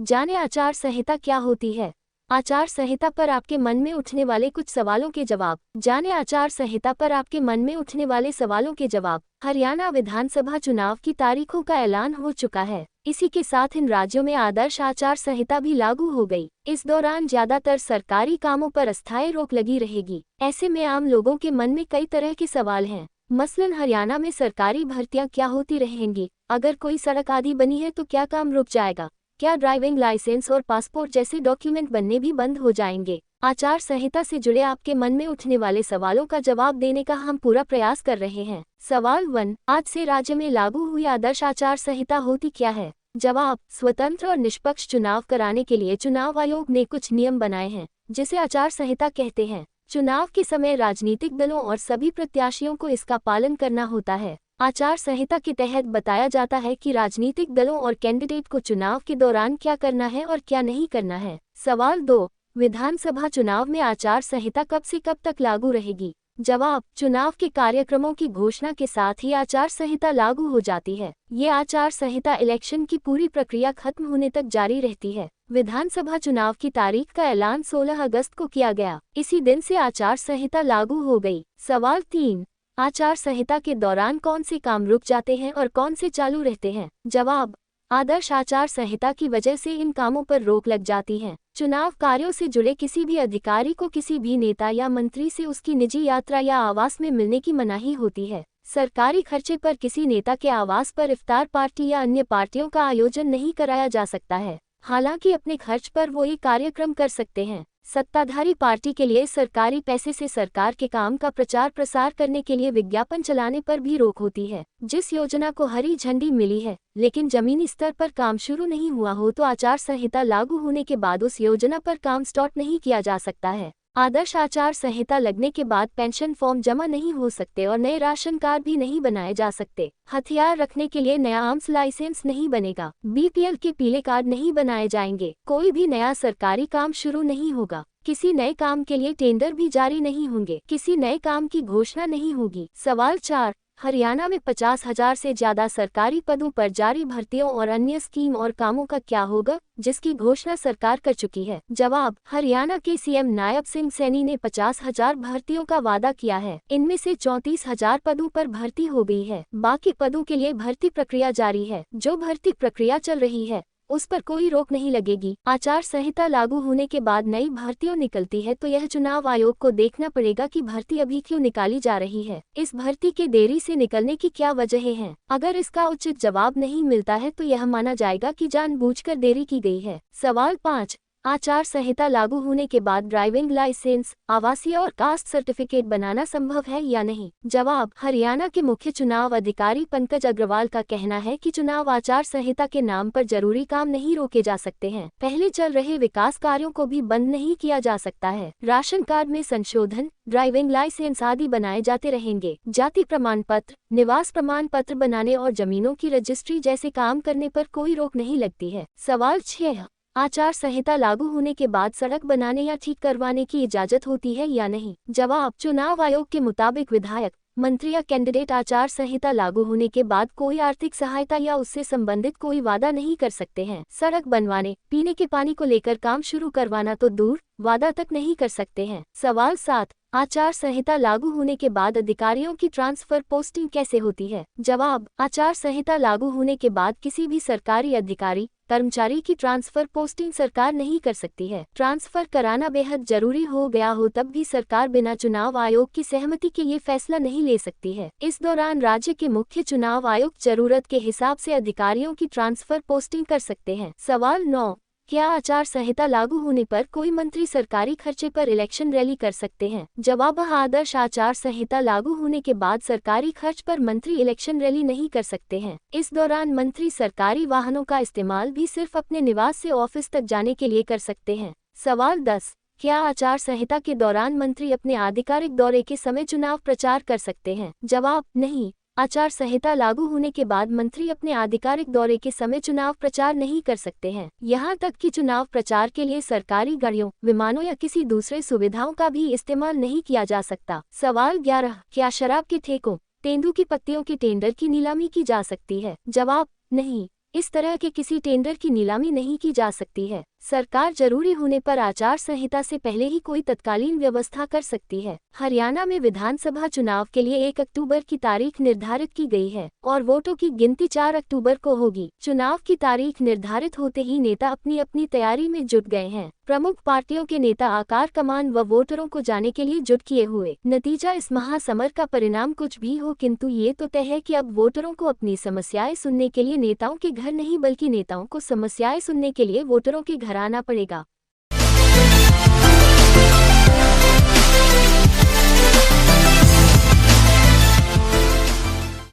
जाने आचार संहिता क्या होती है। आचार संहिता पर आपके मन में उठने वाले कुछ सवालों के जवाब। जाने आचार संहिता पर आपके मन में उठने वाले सवालों के जवाब। हरियाणा विधानसभा चुनाव की तारीखों का ऐलान हो चुका है। इसी के साथ इन राज्यों में आदर्श आचार संहिता भी लागू हो गई। इस दौरान ज्यादातर सरकारी कामों पर अस्थायी रोक लगी रहेगी। ऐसे में आम लोगों के मन में कई तरह के सवाल हैं। मसलन हरियाणा में सरकारी भर्तियां क्या होती रहेंगी, अगर कोई सड़क आदि बनी है तो क्या काम रुक जाएगा, क्या ड्राइविंग लाइसेंस और पासपोर्ट जैसे डॉक्यूमेंट बनने भी बंद हो जाएंगे। आचार संहिता से जुड़े आपके मन में उठने वाले सवालों का जवाब देने का हम पूरा प्रयास कर रहे हैं। सवाल 1, आज से राज्य में लागू हुई आदर्श आचार संहिता होती क्या है। जवाब, स्वतंत्र और निष्पक्ष चुनाव कराने के लिए चुनाव आयोग ने कुछ नियम बनाए हैं, जिसे आचार संहिता कहते हैं। चुनाव के समय राजनीतिक दलों और सभी प्रत्याशियों को इसका पालन करना होता है। आचार संहिता के तहत बताया जाता है कि राजनीतिक दलों और कैंडिडेट को चुनाव के दौरान क्या करना है और क्या नहीं करना है। सवाल 2, विधानसभा चुनाव में आचार संहिता कब से कब तक लागू रहेगी। जवाब, चुनाव के कार्यक्रमों की घोषणा के साथ ही आचार संहिता लागू हो जाती है। ये आचार संहिता इलेक्शन की पूरी प्रक्रिया खत्म होने तक जारी रहती है। विधानसभा चुनाव की तारीख का ऐलान 16 अगस्त को किया गया। इसी दिन से आचार संहिता लागू हो गई। सवाल 3, आचार संहिता के दौरान कौन से काम रुक जाते हैं और कौन से चालू रहते हैं। जवाब, आदर्श आचार संहिता की वजह से इन कामों पर रोक लग जाती है। चुनाव कार्यों से जुड़े किसी भी अधिकारी को किसी भी नेता या मंत्री से उसकी निजी यात्रा या आवास में मिलने की मनाही होती है। सरकारी खर्चे पर किसी नेता के आवास पर इफ्तार पार्टी या अन्य पार्टियों का आयोजन नहीं कराया जा सकता है। हालांकि अपने खर्च पर वो ये कार्यक्रम कर सकते हैं। सत्ताधारी पार्टी के लिए सरकारी पैसे से सरकार के काम का प्रचार प्रसार करने के लिए विज्ञापन चलाने पर भी रोक होती है। जिस योजना को हरी झंडी मिली है लेकिन जमीनी स्तर पर काम शुरू नहीं हुआ हो तो आचार संहिता लागू होने के बाद उस योजना पर काम स्टार्ट नहीं किया जा सकता है। आदर्श आचार संहिता लगने के बाद पेंशन फॉर्म जमा नहीं हो सकते और नए राशन कार्ड भी नहीं बनाए जा सकते। हथियार रखने के लिए नया आर्म्स लाइसेंस नहीं बनेगा। बीपीएल के पीले कार्ड नहीं बनाए जाएंगे। कोई भी नया सरकारी काम शुरू नहीं होगा। किसी नए काम के लिए टेंडर भी जारी नहीं होंगे। किसी नए काम की घोषणा नहीं होगी। सवाल 4, हरियाणा में 50,000 से ज्यादा सरकारी पदों पर जारी भर्तियों और अन्य स्कीम और कामों का क्या होगा, जिसकी घोषणा सरकार कर चुकी है। जवाब, हरियाणा के सीएम नायब सिंह सैनी ने 50,000 भर्तियों का वादा किया है। इनमें से 34,000 पदों पर भर्ती हो गई है। बाकी पदों के लिए भर्ती प्रक्रिया जारी है। जो भर्ती प्रक्रिया चल रही है उस पर कोई रोक नहीं लगेगी। आचार संहिता लागू होने के बाद नई भर्तियां निकलती है तो यह चुनाव आयोग को देखना पड़ेगा कि भर्ती अभी क्यों निकाली जा रही है। इस भर्ती के देरी से निकलने की क्या वजहें हैं। अगर इसका उचित जवाब नहीं मिलता है तो यह माना जाएगा कि जानबूझकर देरी की गई है। सवाल 5, आचार संहिता लागू होने के बाद ड्राइविंग लाइसेंस, आवासीय और कास्ट सर्टिफिकेट बनाना संभव है या नहीं। जवाब, हरियाणा के मुख्य चुनाव अधिकारी पंकज अग्रवाल का कहना है कि चुनाव आचार संहिता के नाम पर जरूरी काम नहीं रोके जा सकते हैं। पहले चल रहे विकास कार्यों को भी बंद नहीं किया जा सकता है। राशन कार्ड में संशोधन, ड्राइविंग लाइसेंस आदि बनाए जाते रहेंगे। जाति प्रमाण पत्र, निवास प्रमाण पत्र बनाने और जमीनों की रजिस्ट्री जैसे काम करने पर कोई रोक नहीं लगती है। सवाल 6, आचार संहिता लागू होने के बाद सड़क बनाने या ठीक करवाने की इजाजत होती है या नहीं। जवाब, चुनाव आयोग के मुताबिक विधायक, मंत्री या कैंडिडेट आचार संहिता लागू होने के बाद कोई आर्थिक सहायता या उससे संबंधित कोई वादा नहीं कर सकते हैं। सड़क बनवाने, पीने के पानी को लेकर काम शुरू करवाना तो दूर, वादा तक नहीं कर सकते हैं। सवाल 7, आचार संहिता लागू होने के बाद अधिकारियों की ट्रांसफर पोस्टिंग कैसे होती है। जवाब, आचार संहिता लागू होने के बाद किसी भी सरकारी अधिकारी कर्मचारी की ट्रांसफर पोस्टिंग सरकार नहीं कर सकती है। ट्रांसफर कराना बेहद जरूरी हो गया हो तब भी सरकार बिना चुनाव आयोग की सहमति के ये फैसला नहीं ले सकती है। इस दौरान राज्य के मुख्य चुनाव आयुक्त जरूरत के हिसाब से अधिकारियों की ट्रांसफर पोस्टिंग कर सकते हैं। सवाल 9, क्या आचार संहिता लागू होने पर कोई मंत्री सरकारी खर्चे पर इलेक्शन रैली कर सकते हैं। जवाब, आदर्श आचार संहिता लागू होने के बाद सरकारी खर्च पर मंत्री इलेक्शन रैली नहीं कर सकते हैं। इस दौरान मंत्री सरकारी वाहनों का इस्तेमाल भी सिर्फ अपने निवास से ऑफिस तक जाने के लिए कर सकते हैं। सवाल 10, क्या आचार संहिता के दौरान मंत्री अपने आधिकारिक दौरे के समय चुनाव प्रचार कर सकते हैं। जवाब, नहीं। आचार संहिता लागू होने के बाद मंत्री अपने आधिकारिक दौरे के समय चुनाव प्रचार नहीं कर सकते हैं। यहाँ तक कि चुनाव प्रचार के लिए सरकारी गाड़ियों, विमानों या किसी दूसरे सुविधाओं का भी इस्तेमाल नहीं किया जा सकता। सवाल 11, क्या शराब के ठेकों, तेंदू की पत्तियों के टेंडर की नीलामी की जा सकती है। जवाब, नहीं। इस तरह के किसी टेंडर की नीलामी नहीं की जा सकती है। सरकार जरूरी होने पर आचार संहिता से पहले ही कोई तत्कालीन व्यवस्था कर सकती है। हरियाणा में विधानसभा चुनाव के लिए 1 अक्टूबर की तारीख निर्धारित की गई है और वोटों की गिनती 4 अक्टूबर को होगी। चुनाव की तारीख निर्धारित होते ही नेता अपनी अपनी तैयारी में जुट गए हैं। प्रमुख पार्टियों के नेता आकार कमान व वोटरों को जाने के लिए जुट किए हुए। नतीजा इस महासमर का परिणाम कुछ भी हो, किंतु ये तो तय है कि अब वोटरों को अपनी समस्याएं सुनने के लिए नेताओं के घर नहीं बल्कि नेताओं को समस्याएं सुनने के लिए वोटरों के घर आना पड़ेगा।